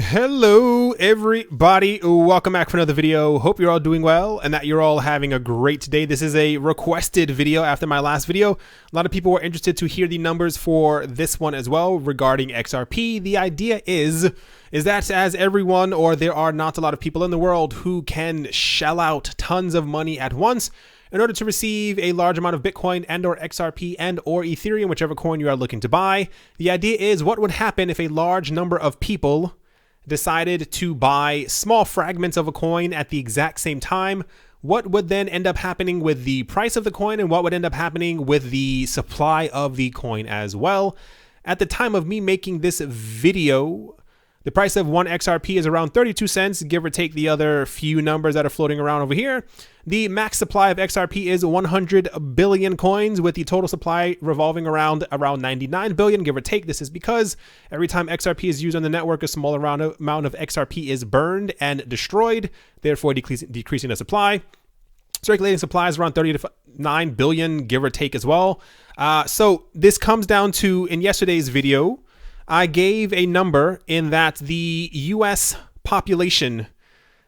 Hello everybody, welcome back for another video. Hope you're all doing well and that you're all having a great day. This is a requested video after my last video. A lot of people were interested to hear the numbers for this one as well regarding XRP. The idea is that as everyone, or there are not a lot of people in the world who can shell out tons of money at once in order to receive a large amount of Bitcoin and or XRP and or Ethereum, whichever coin you are looking to buy. The idea is what would happen if a large number of people decided to buy small fragments of a coin at the exact same time. What would then end up happening with the price of the coin, and what would end up happening with the supply of the coin as well? At the time of me making this video, the price of one XRP is around 32 cents, give or take the other few numbers that are floating around over here. The max supply of XRP is 100 billion coins, with the total supply revolving around 99 billion, give or take. This is because every time XRP is used on the network, a smaller amount of XRP is burned and destroyed, therefore decreasing the supply. Circulating supply is around 39 billion, give or take as well. So this comes down to, in yesterday's video, I gave a number in that the US population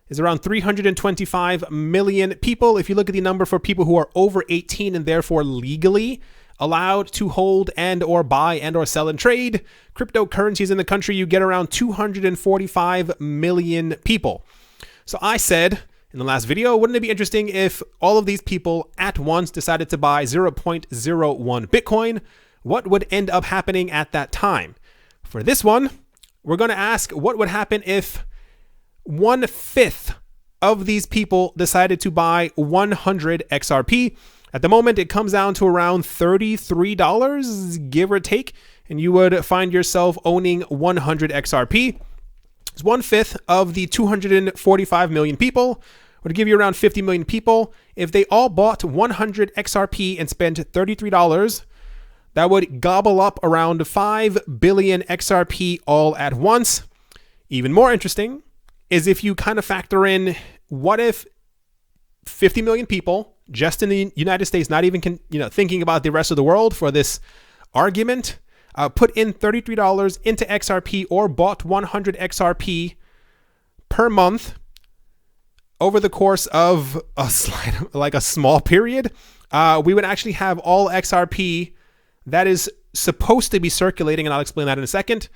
is around 325 million people. If you look at the number for people who are over 18 and therefore legally allowed to hold and or buy and or sell and trade cryptocurrencies in the country, you get around 245 million people. So I said in the last video, wouldn't it be interesting if all of these people at once decided to buy 0.01 Bitcoin? What would end up happening at that time? For this one, we're going to ask what would happen if 1/5 of these people decided to buy 100 XRP. At the moment, it comes down to around $33, give or take, and you would find yourself owning 100 XRP. It's 1/5 of the 245 million people. Would give you around 50 million people. If they all bought 100 XRP and spent $33, that would gobble up around 5 billion XRP all at once. Even more interesting is if you kind of factor in, what if 50 million people just in the United States, not even thinking about the rest of the world for this argument, put in $33 into XRP or bought 100 XRP per month over the course of a small period, we would actually have all XRP that is supposed to be circulating, and I'll explain that in a second.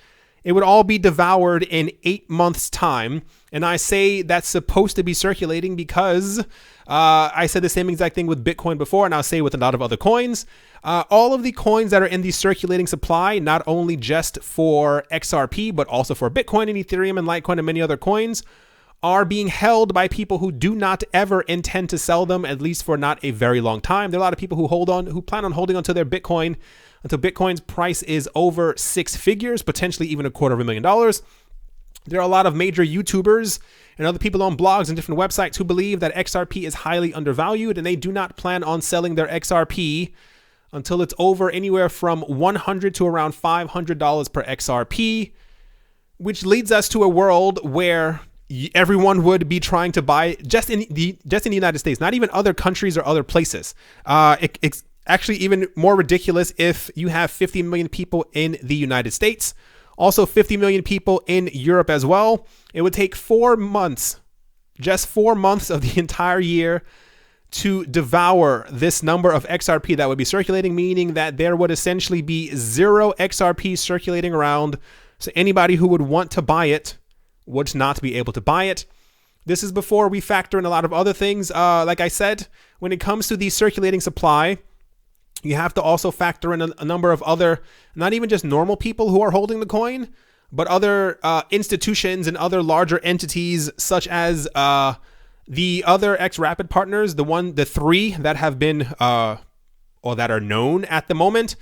It would all be devoured in 8 months' time. And I say that's supposed to be circulating because I said the same exact thing with Bitcoin before, and I'll say with a lot of other coins. All of the coins that are in the circulating supply, not only just for XRP, but also for Bitcoin and Ethereum and Litecoin and many other coins, are being held by people who do not ever intend to sell them, at least for not a very long time. There are a lot of people who plan on holding onto their Bitcoin until Bitcoin's price is over 6 figures, potentially even $250,000. There are a lot of major YouTubers and other people on blogs and different websites who believe that XRP is highly undervalued, and they do not plan on selling their XRP until it's over anywhere from $100 to around $500 per XRP, which leads us to a world where everyone would be trying to buy just in the United States, not even other countries or other places. It's actually even more ridiculous if you have 50 million people in the United States, also 50 million people in Europe as well. It would take 4 months, just 4 months of the entire year, to devour this number of XRP that would be circulating, meaning that there would essentially be 0 XRP circulating around. So anybody who would want to buy it would not be able to buy it. This is before we factor in a lot of other things. Like I said, when it comes to the circulating supply, you have to also factor in a number of other, not even just normal people who are holding the coin, but other institutions and other larger entities, such as the other XRapid partners, the 3 that have been or that are known at the moment.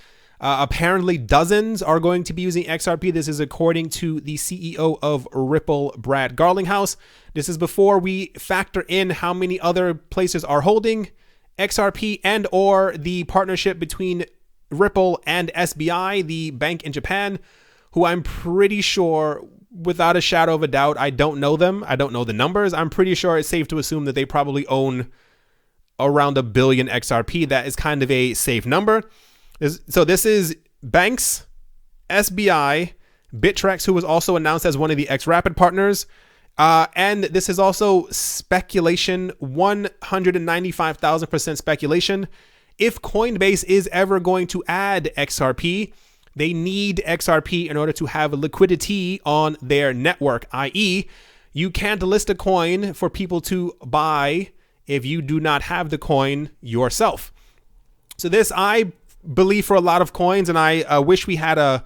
Apparently dozens are going to be using XRP. This is according to the CEO of Ripple, Brad Garlinghouse. This is before we factor in how many other places are holding XRP and or the partnership between Ripple and SBI, the bank in Japan, who I'm pretty sure, without a shadow of a doubt, I don't know them. I don't know the numbers. I'm pretty sure it's safe to assume that they probably own around 1 billion XRP. That is kind of a safe number. So this is banks, SBI, Bittrex, who was also announced as one of the XRapid partners. And this is also speculation, 195,000% speculation. If Coinbase is ever going to add XRP, they need XRP in order to have liquidity on their network, i.e., you can't list a coin for people to buy if you do not have the coin yourself. So this, I believe, for a lot of coins, and I wish we had a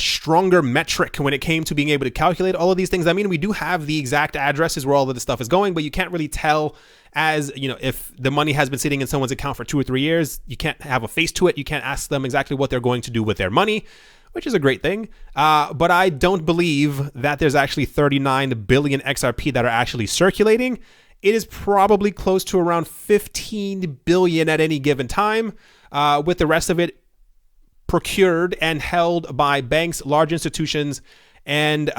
stronger metric when it came to being able to calculate all of these things. I mean, we do have the exact addresses where all of this stuff is going, but you can't really tell, as you know, if the money has been sitting in someone's account for 2 or 3 years. You can't have a face to it. You can't ask them exactly what they're going to do with their money, which is a great thing. But I don't believe that there's actually 39 billion XRP that are actually circulating. It is probably close to around 15 billion at any given time, with the rest of it procured and held by banks, large institutions, and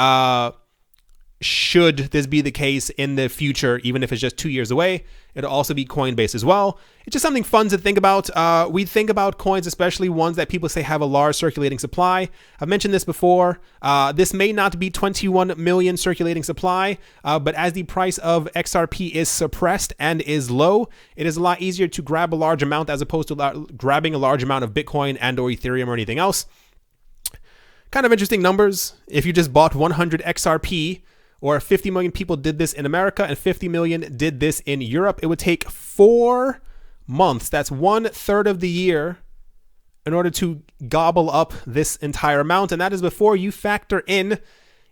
should this be the case in the future, even if it's just 2 years away, it'll also be Coinbase as well. It's just something fun to think about. We think about coins, especially ones that people say have a large circulating supply. I've mentioned this before. This may not be 21 million circulating supply, but as the price of XRP is suppressed and is low, it is a lot easier to grab a large amount as opposed to grabbing a large amount of Bitcoin and or Ethereum or anything else. Kind of interesting numbers. If you just bought 100 XRP, or 50 million people did this in America and 50 million did this in Europe, it would take 4 months. That's 1/3 of the year in order to gobble up this entire amount. And that is before you factor in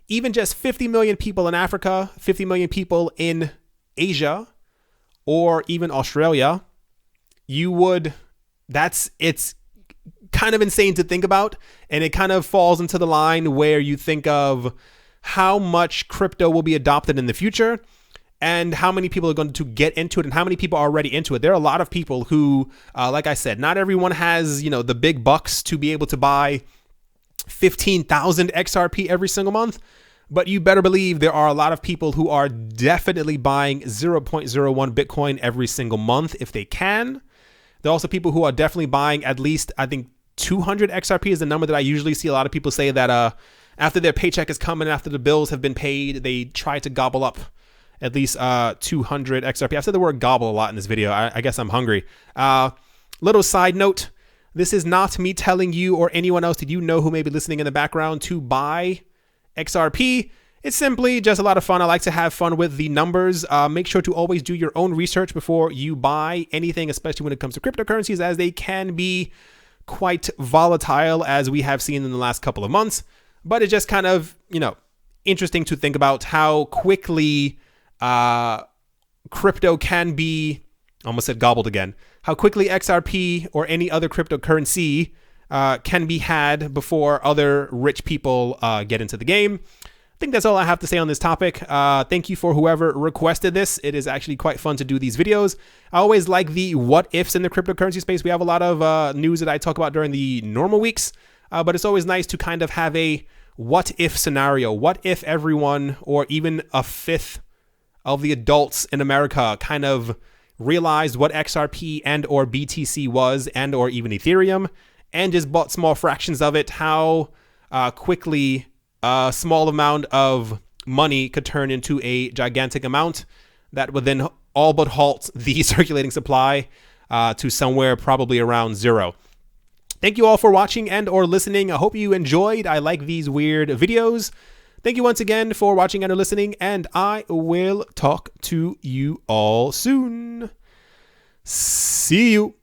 even just 50 million people in Africa, 50 million people in Asia, or even Australia. It's kind of insane to think about. And it kind of falls into the line where you think of how much crypto will be adopted in the future and how many people are going to get into it and how many people are already into it. There are a lot of people who, like I said, not everyone has, the big bucks to be able to buy 15,000 XRP every single month, but you better believe there are a lot of people who are definitely buying 0.01 Bitcoin every single month if they can. There are also people who are definitely buying at least, I think 200 XRP is the number that I usually see. A lot of people say that, after their paycheck is coming, after the bills have been paid, they try to gobble up at least 200 XRP. I've said the word gobble a lot in this video. I guess I'm hungry. Little side note, this is not me telling you or anyone else that you know who may be listening in the background to buy XRP. It's simply just a lot of fun. I like to have fun with the numbers. Make sure to always do your own research before you buy anything, especially when it comes to cryptocurrencies, as they can be quite volatile, as we have seen in the last couple of months. But it's just kind of, interesting to think about how quickly crypto can be, almost said gobbled again, how quickly XRP or any other cryptocurrency can be had before other rich people get into the game. I think that's all I have to say on this topic. Thank you for whoever requested this. It is actually quite fun to do these videos. I always like the what ifs in the cryptocurrency space. We have a lot of news that I talk about during the normal weeks. But it's always nice to kind of have a what if scenario. What if everyone, or even a fifth of the adults in America, kind of realized what XRP and or BTC was, and or even Ethereum, and just bought small fractions of it, how quickly a small amount of money could turn into a gigantic amount that would then all but halt the circulating supply to somewhere probably around zero. Thank you all for watching and or listening. I hope you enjoyed. I like these weird videos. Thank you once again for watching and or listening, and I will talk to you all soon. See you.